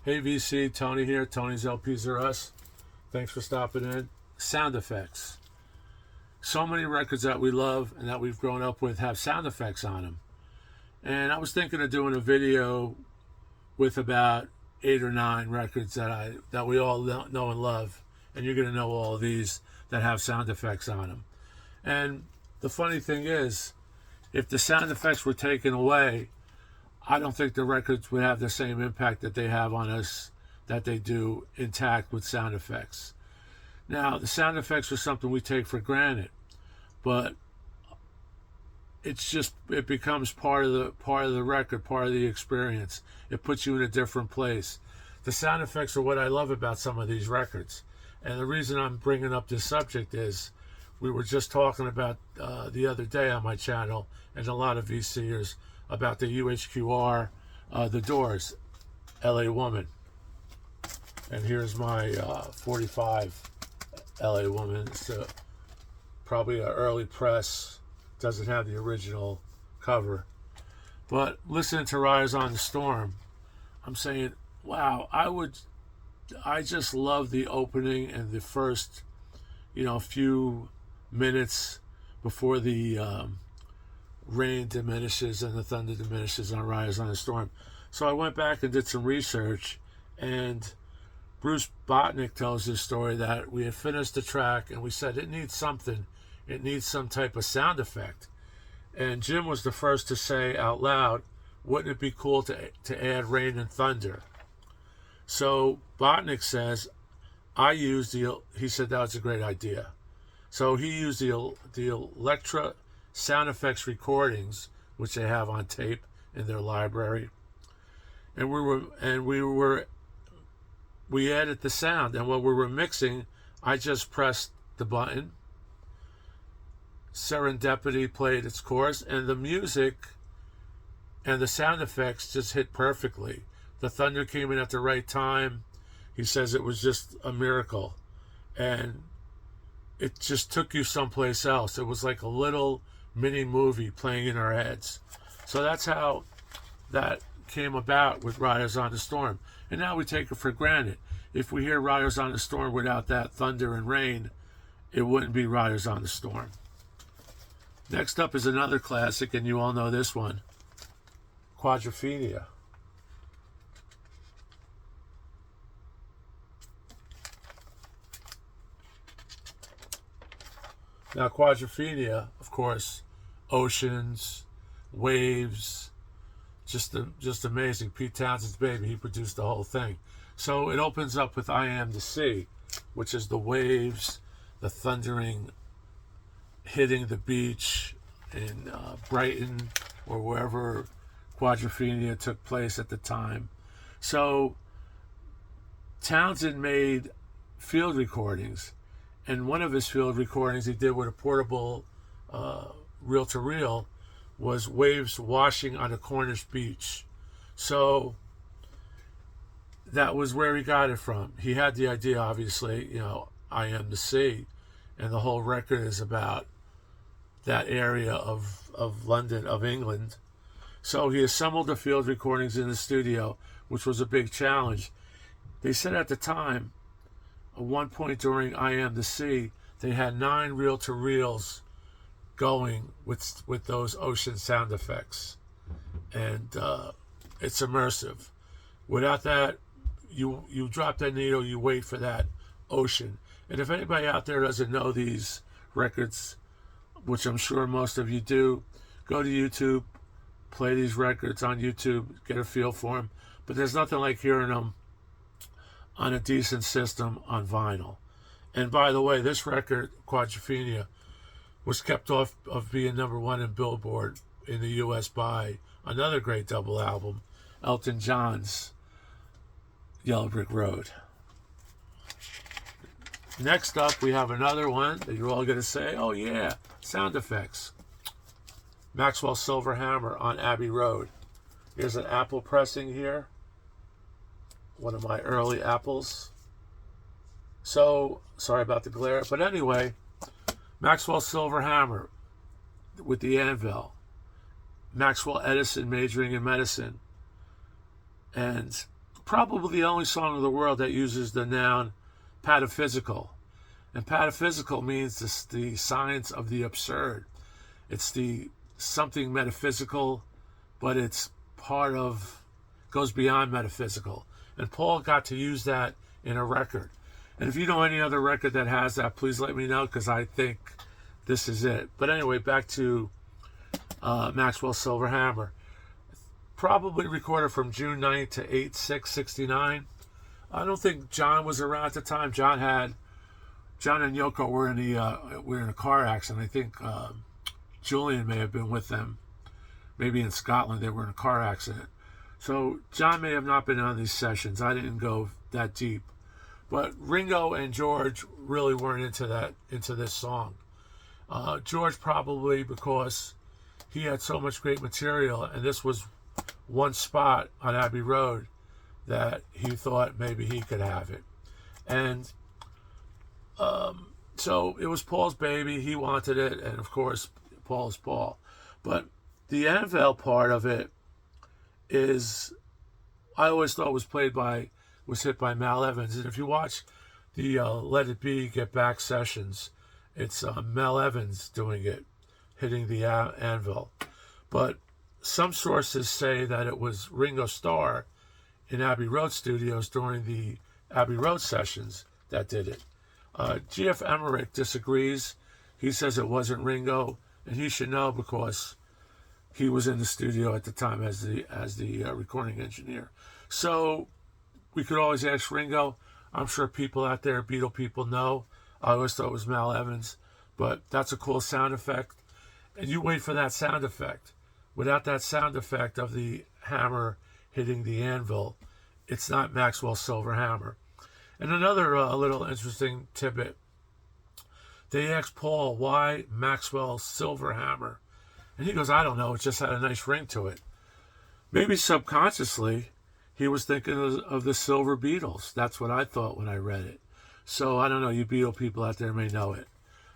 Hey VC, Tony here. Tony's LPs are us. Thanks for stopping in. Sound effects. So many records that we love and that we've grown up with have sound effects on them. And I was thinking of doing a video with about 8 or 9 records that we all know and love. And you're going to know all of these that have sound effects on them. And the funny thing is, if the sound effects were taken away, I don't think the records would have the same impact that they have on us that they do intact with sound effects. Now, the sound effects are something we take for granted, but it becomes part of the record, part of the experience. It puts you in a different place. The sound effects are what I love about some of these records. And the reason I'm bringing up this subject is we were just talking about the other day on my channel, and a lot of VCers, about the UHQR, The Doors, LA Woman. And here's my 45 LA Woman. It's probably an early press, doesn't have the original cover. But listening to Riders on the Storm, I'm saying, wow, I just love the opening and the first, few minutes before the rain diminishes and the thunder diminishes on Riders on the Storm. So I went back and did some research, and Bruce Botnick tells this story that we had finished the track and we said it needs something. It needs some type of sound effect. And Jim was the first to say out loud, wouldn't it be cool to add rain and thunder? So Botnick says, he said that was a great idea. So he used the Electra sound effects recordings, which they have on tape in their library, and we added the sound. And when we were mixing, I just pressed the button. Serendipity played its course, and the music and the sound effects just hit perfectly. The thunder came in at the right time. He says it was just a miracle, and it just took you someplace else. It was like a little mini movie playing in our heads. So that's how that came about with Riders on the Storm. And now we take it for granted. If we hear Riders on the Storm without that thunder and rain, it wouldn't be Riders on the Storm. Next up is another classic, and you all know this one, Quadrophenia. Now, Quadrophenia, of course, oceans, waves, just amazing. Pete Townshend's baby, he produced the whole thing. So it opens up with I Am the Sea, which is the waves, the thundering, hitting the beach in Brighton or wherever Quadrophenia took place at the time. So Townsend made field recordings, and one of his field recordings he did with a portable reel-to-reel was waves washing on a Cornish beach. So that was where he got it from. He had the idea, obviously, I Am the Sea, and the whole record is about that area of London, of England. So he assembled the field recordings in the studio, which was a big challenge. They said at the time, at one point during I Am the Sea, they had 9 reel-to-reels going with those ocean sound effects. And it's immersive. Without that, you drop that needle, you wait for that ocean. And if anybody out there doesn't know these records, which I'm sure most of you do, go to YouTube, play these records on YouTube, get a feel for them. But there's nothing like hearing them on a decent system on vinyl. And by the way, this record, Quadrophenia, was kept off of being #1 in Billboard in the US by another great double album, Elton John's Yellow Brick Road. Next up, we have another one that you're all going to say, oh yeah, sound effects. Maxwell Silver Hammer on Abbey Road. Here's an Apple pressing here. One of my early Apples. So, sorry about the glare. But anyway, Maxwell Silver Hammer with the anvil. Maxwell Edison majoring in medicine. And probably the only song in the world that uses the noun pataphysical. And pataphysical means the science of the absurd. It's the something metaphysical, but it's goes beyond metaphysical. And Paul got to use that in a record. And if you know any other record that has that, please let me know, because I think this is it. But anyway, back to Maxwell's Silver Hammer. Probably recorded from June 9th to 8/6/69. I don't think John was around at the time. John and Yoko were in a car accident. I think Julian may have been with them. Maybe in Scotland they were in a car accident. So John may have not been on these sessions. I didn't go that deep. But Ringo and George really weren't into this song. George probably because he had so much great material, and this was one spot on Abbey Road that he thought maybe he could have it. And so it was Paul's baby. He wanted it, and of course, Paul is Paul. But the anvil part of it is, I always thought was hit by Mal Evans. And if you watch the Let It Be Get Back sessions, it's Mel Evans doing it, hitting the anvil. But some sources say that it was Ringo Starr in Abbey Road Studios during the Abbey Road sessions that did it. G.F. Emmerich disagrees. He says it wasn't Ringo, and he should know because he was in the studio at the time as the recording engineer. So we could always ask Ringo. I'm sure people out there, Beatle people, know. I always thought it was Mal Evans, but that's a cool sound effect. And you wait for that sound effect. Without that sound effect of the hammer hitting the anvil, it's not Maxwell's Silver Hammer. And another little interesting tidbit. They asked Paul, why Maxwell's Silver Hammer? And he goes, I don't know, it just had a nice ring to it. Maybe subconsciously, he was thinking of the Silver Beatles. That's what I thought when I read it. So I don't know, you Beatle people out there may know it.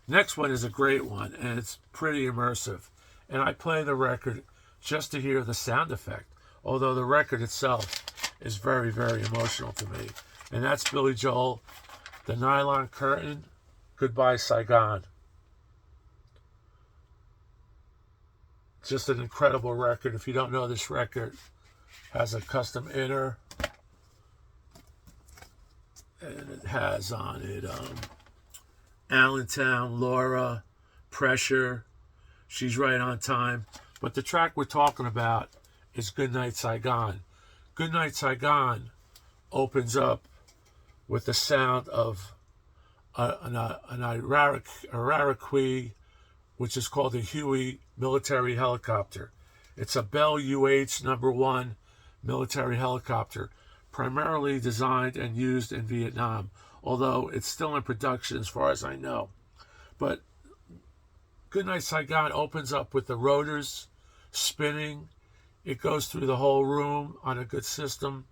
Next one is a great one, and it's pretty immersive. And I play the record just to hear the sound effect, although the record itself is very, very emotional to me. And that's Billy Joel, The Nylon Curtain, Goodbye Saigon. Just an incredible record. If you don't know, this record has a custom inner, and it has on it Allentown, Laura, Pressure, She's Right on Time. But the track we're talking about is Goodnight Saigon. Goodnight Saigon opens up with the sound of an Iraqi, which is called a Huey military helicopter. It's a Bell UH #1 military helicopter, primarily designed and used in Vietnam, although it's still in production as far as I know. But Goodnight Saigon opens up with the rotors spinning. It goes through the whole room on a good system.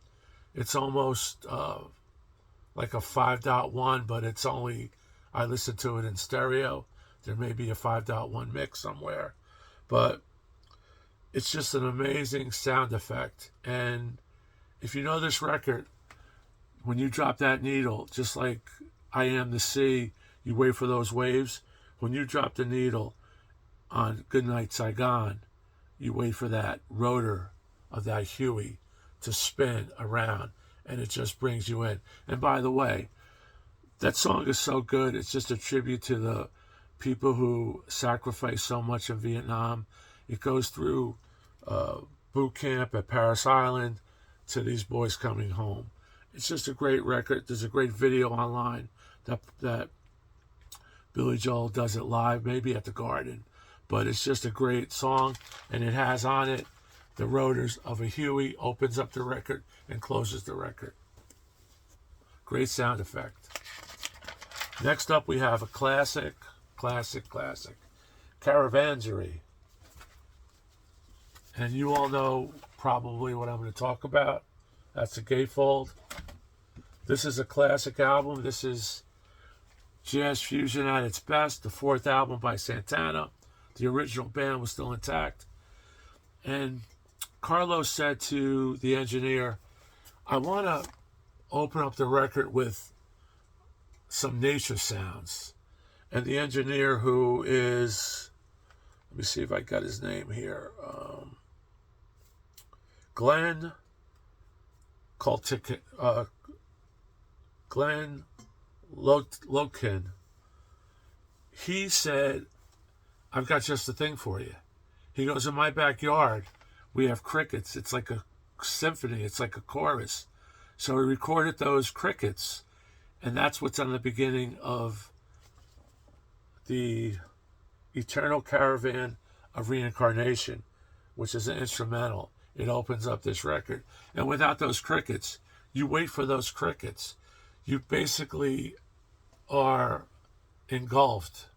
It's almost like a 5.1, but it's only, I listen to it in stereo. There may be a 5.1 mix somewhere, but it's just an amazing sound effect. And if you know this record, when you drop that needle, just like I Am the Sea, you wait for those waves. When you drop the needle on Goodnight Saigon, you wait for that rotor of that Huey to spin around, and it just brings you in. And by the way, that song is so good. It's just a tribute to the people who sacrificed so much in Vietnam. It goes through boot camp at Paris Island to these boys coming home. It's just a great record. There's a great video online that Billy Joel does it live, maybe at the Garden. But it's just a great song, and it has on it the rotors of a Huey, opens up the record and closes the record. Great sound effect. Next up, we have a classic, Caravansary. And you all know probably what I'm going to talk about. That's a gatefold. This is a classic album. This is jazz fusion at its best, the fourth album by Santana. The original band was still intact. And Carlos said to the engineer, I want to open up the record with some nature sounds. And the engineer, who is, let me see if I got his name here, Glenn Lokin, he said, I've got just the thing for you. He goes, in my backyard, we have crickets. It's like a symphony. It's like a chorus. So he recorded those crickets, and that's what's on the beginning of the Eternal Caravan of Reincarnation, which is an instrumental. It opens up this record. And without those crickets, you wait for those crickets. You basically are engulfed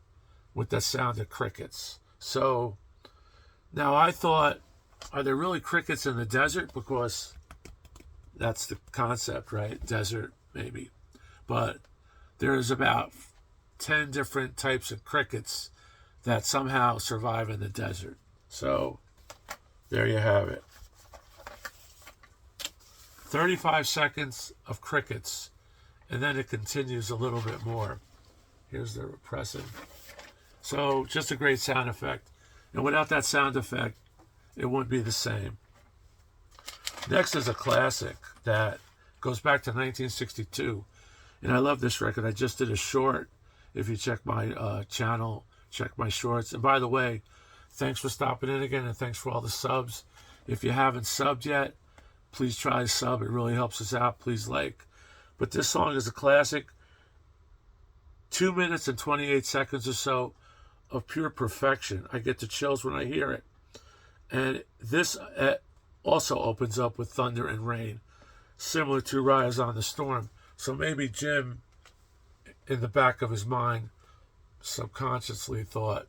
with the sound of crickets. So now I thought, are there really crickets in the desert? Because that's the concept, right? Desert, maybe. But there's about 10 different types of crickets that somehow survive in the desert. So there you have it. 35 seconds of crickets, and then it continues a little bit more. Here's the pressing. So just a great sound effect. And without that sound effect, it wouldn't be the same. Next is a classic that goes back to 1962. And I love this record. I just did a short. If you check my channel, check my shorts. And by the way, thanks for stopping in again, and thanks for all the subs. If you haven't subbed yet, please try to sub. It really helps us out. Please like. But this song is a classic. 2 minutes and 28 seconds or so of pure perfection. I get the chills when I hear it. And this also opens up with thunder and rain, similar to Rise on the Storm. So maybe Jim, in the back of his mind, subconsciously thought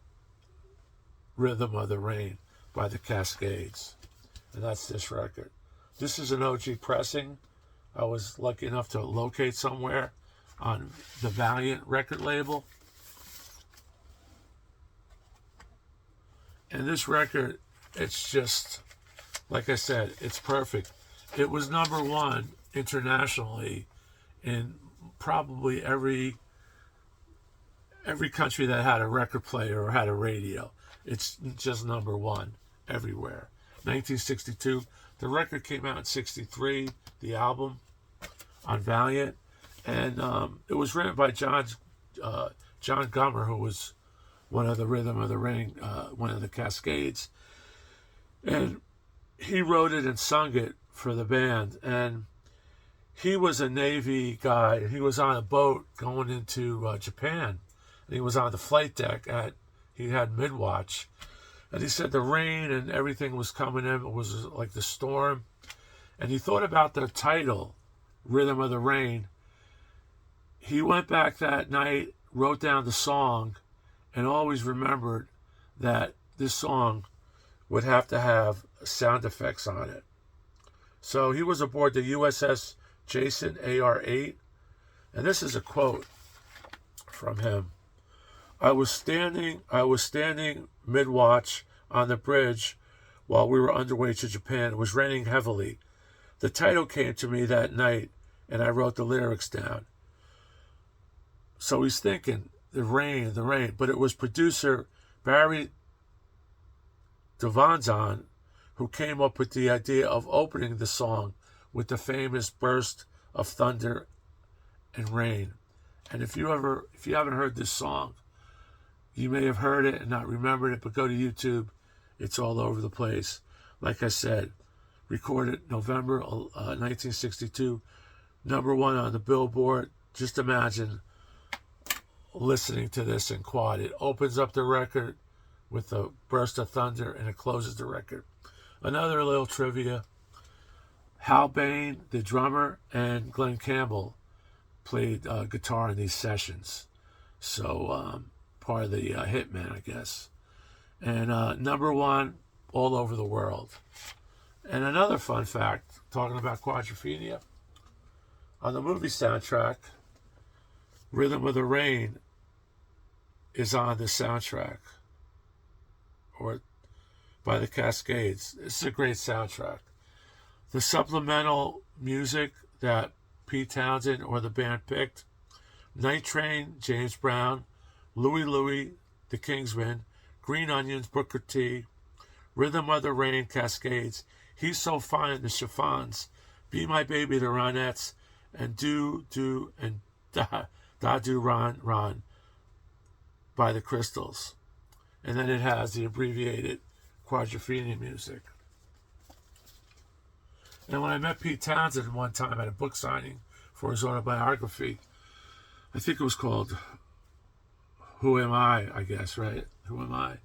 Rhythm of the Rain by the Cascades. And that's this record. This is an OG pressing. I was lucky enough to locate somewhere on the Valiant record label. And this record, it's just, like I said, it's perfect. It was #1 internationally in probably every country that had a record player or had a radio. It's just #1 everywhere. 1962. The record came out in 63, the album, on Valiant. And it was written by John Gummer, who was one of the Rhythm of the Rain, one of the Cascades. And he wrote it and sung it for the band. And he was a Navy guy. He was on a boat going into Japan. And he was on the flight deck. He had mid-watch. And he said the rain and everything was coming in. It was like the storm. And he thought about the title, Rhythm of the Rain. He went back that night, wrote down the song, and always remembered that this song would have to have sound effects on it. So he was aboard the USS Jason AR-8, and this is a quote from him. I was standing mid-watch on the bridge while we were underway to Japan. It was raining heavily. The title came to me that night, and I wrote the lyrics down. So he's thinking, the rain, but it was producer Barry Devonzon who came up with the idea of opening the song with the famous burst of thunder and rain. And if you haven't heard this song, you may have heard it and not remembered it, but go to YouTube. It's all over the place. Like I said, recorded November 1962, #1 on the Billboard. Just imagine listening to this in quad. It opens up the record with a burst of thunder, and it closes the record. Another little trivia. Hal Bain, the drummer, and Glenn Campbell played guitar in these sessions. So part of the Hitmen, I guess. And #1 all over the world. And another fun fact, talking about quadrophenia, on the movie soundtrack, Rhythm of the Rain is on the soundtrack, or by the Cascades. This is a great soundtrack. The supplemental music that Pete Townsend or the band picked: Night Train, James Brown; Louie Louie, the Kingsmen; Green Onions, Booker T; Rhythm of the Rain, Cascades; He's So Fine, the Chiffons; Be My Baby, the Ronettes; and Do and Da Do Ron by the Crystals. And then it has the abbreviated Quadrophenia music. And when I met Pete Townsend one time at a book signing for his autobiography, I think it was called Who Am I guess, right? Who Am I?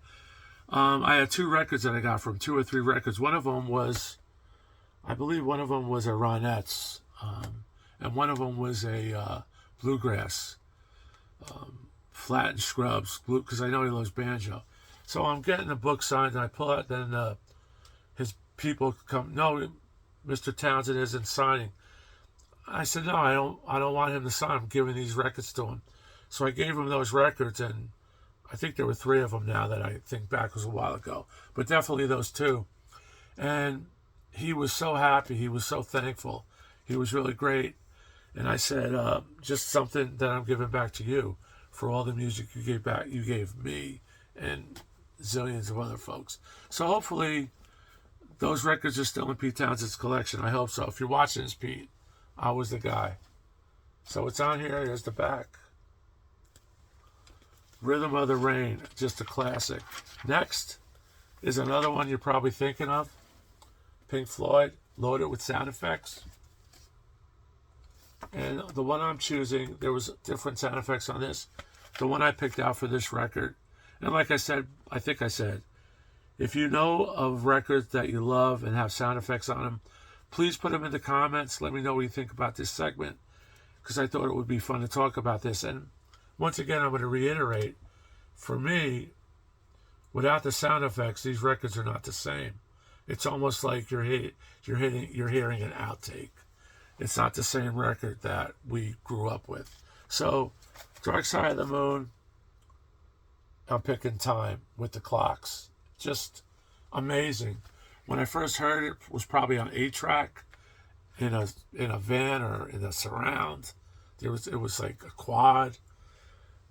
I had 2 records that I got from 2 or 3 records. One of them was, I believe one of them was a Ronettes, and one of them was a bluegrass, Flat and Scrubs, because I know he loves banjo. So I'm getting the book signed, and I pull out, then his people come, no, Mr. Townsend isn't signing. I said, no, I don't want him to sign. I'm giving these records to him. So I gave him those records, and I think there were 3 of them now that I think back was a while ago, but definitely those 2. And he was so happy. He was so thankful. He was really great. And I said, just something that I'm giving back to you for all the music you gave me and zillions of other folks. So hopefully those records are still in Pete Townsend's collection. I hope so. If you're watching this, Pete, I was the guy. So it's on here. There's the back. Rhythm of the Rain, just a classic. Next is another one you're probably thinking of. Pink Floyd, Loaded with Sound Effects. And the one I'm choosing, there was different sound effects on this. The one I picked out for this record. And like I said, I think I said, if you know of records that you love and have sound effects on them, please put them in the comments. Let me know what you think about this segment, because I thought it would be fun to talk about this. And once again, I'm going to reiterate, for me, without the sound effects, these records are not the same. It's almost like you're hearing an outtake. It's not the same record that we grew up with. So, Dark Side of the Moon, I'm picking Time with the Clocks. Just amazing. When I first heard it, was probably on 8-track in a van or in a surround. It was like a quad.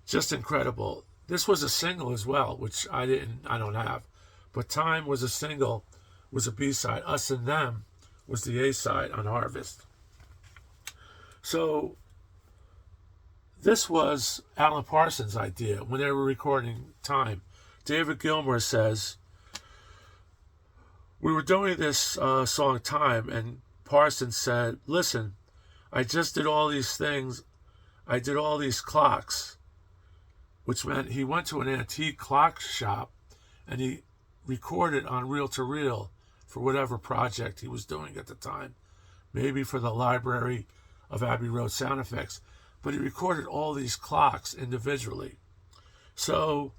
Just incredible. This was a single as well, which I don't have. But Time was a single, was a B-side. Us and Them was the A-side on Harvest. So this was Alan Parsons' idea when they were recording Time. David Gilmour says, we were doing this song Time, and Parsons said, listen, I just did all these things. I did all these clocks, which meant he went to an antique clock shop and he recorded on reel-to-reel for whatever project he was doing at the time, maybe for the Library of Abbey Road Sound Effects, but he recorded all these clocks individually. So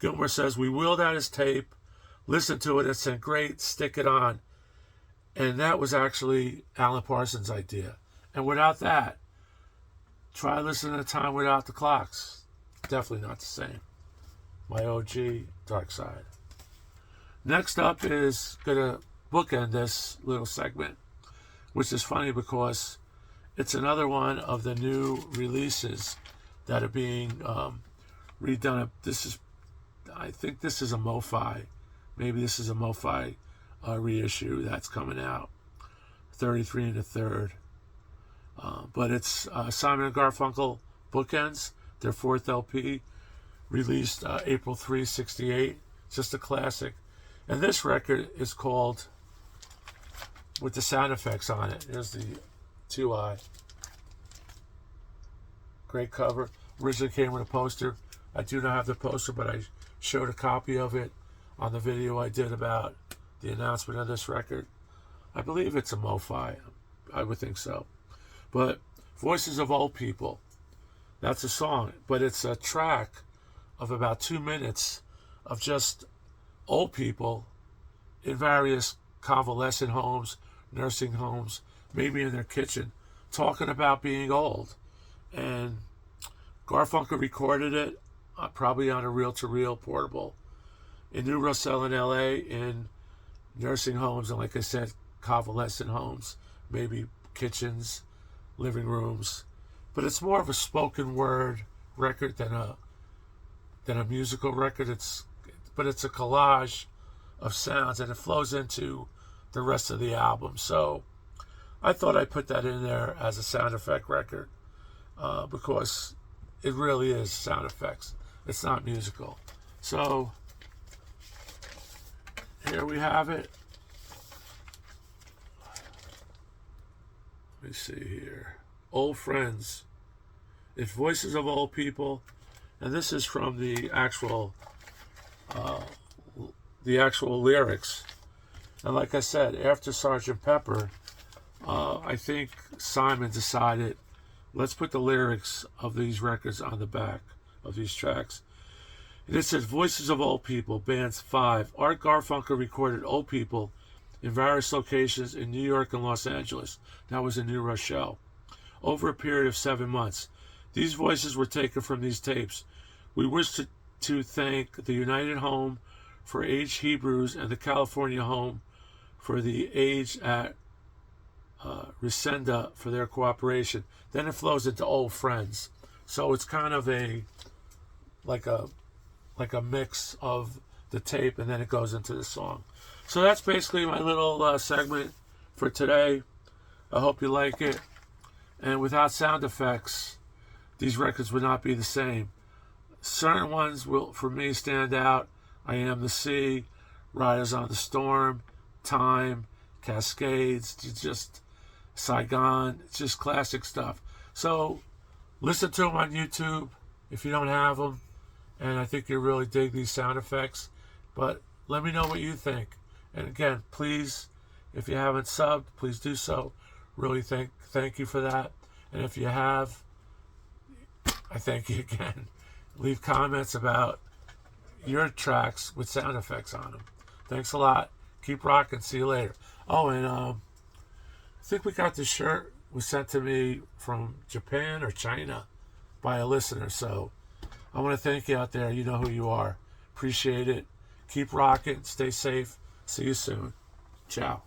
Gilmour says, we wheeled out his tape, listened to it, and said, great, stick it on. And that was actually Alan Parsons' idea. And without that, try listening to Time without the clocks. Definitely not the same. My OG, Dark Side. Next up is going to bookend this little segment, which is funny because it's another one of the new releases that are being redone. I think this is a MoFi. Maybe this is a MoFi reissue that's coming out. 33 and a third. But it's Simon and Garfunkel Bookends, their 4th LP, released April 3, 1968. Just a classic. And this record is called, with the sound effects on it, here's the 2i. Great cover. Originally came with a poster. I do not have the poster, but I showed a copy of it on the video I did about the announcement of this record. I believe it's a MoFi. I would think so. But Voices of Old People, that's a song, but it's a track of about 2 minutes of just old people in various convalescent homes, nursing homes, maybe in their kitchen, talking about being old. And Garfunkel recorded it, probably on a reel-to-reel portable, in New Rochelle in LA, in nursing homes, and like I said, convalescent homes, maybe kitchens, living rooms. But it's more of a spoken word record than a musical record. But it's a collage of sounds, and it flows into the rest of the album. So I thought I'd put that in there as a sound effect record, because it really is sound effects. It's not musical. So here we have it. Let me see here. Old Friends. It's voices of old people, and this is from the actual lyrics. And like I said, after Sgt. Pepper, I think Simon decided, let's put the lyrics of these records on the back of these tracks. And it says, Voices of Old People, Bands 5. Art Garfunkel recorded Old People in various locations in New York and Los Angeles. That was in New Rochelle. Over a period of 7 months. These voices were taken from these tapes. We wish to thank the United Home for Aged Hebrews and the California Home for the Aged at Resenda for their cooperation. Then it flows into Old Friends. So it's kind of like a mix of the tape, and then it goes into the song. So that's basically my little segment for today. I hope you like it. And without sound effects, these records would not be the same. Certain ones will, for me, stand out. I Am the Sea, Riders on the Storm, Time, Cascades, just Saigon. It's just classic stuff. So listen to them on YouTube if you don't have them. And I think you'll really dig these sound effects. But let me know what you think. And again, please, if you haven't subbed, please do so. Really thank you for that. And if you have, I thank you again. Leave comments about your tracks with sound effects on them. Thanks a lot. Keep rocking. See you later. Oh, and I think we got this shirt was sent to me from Japan or China by a listener. So I want to thank you out there. You know who you are. Appreciate it. Keep rocking. Stay safe. See you soon. Ciao.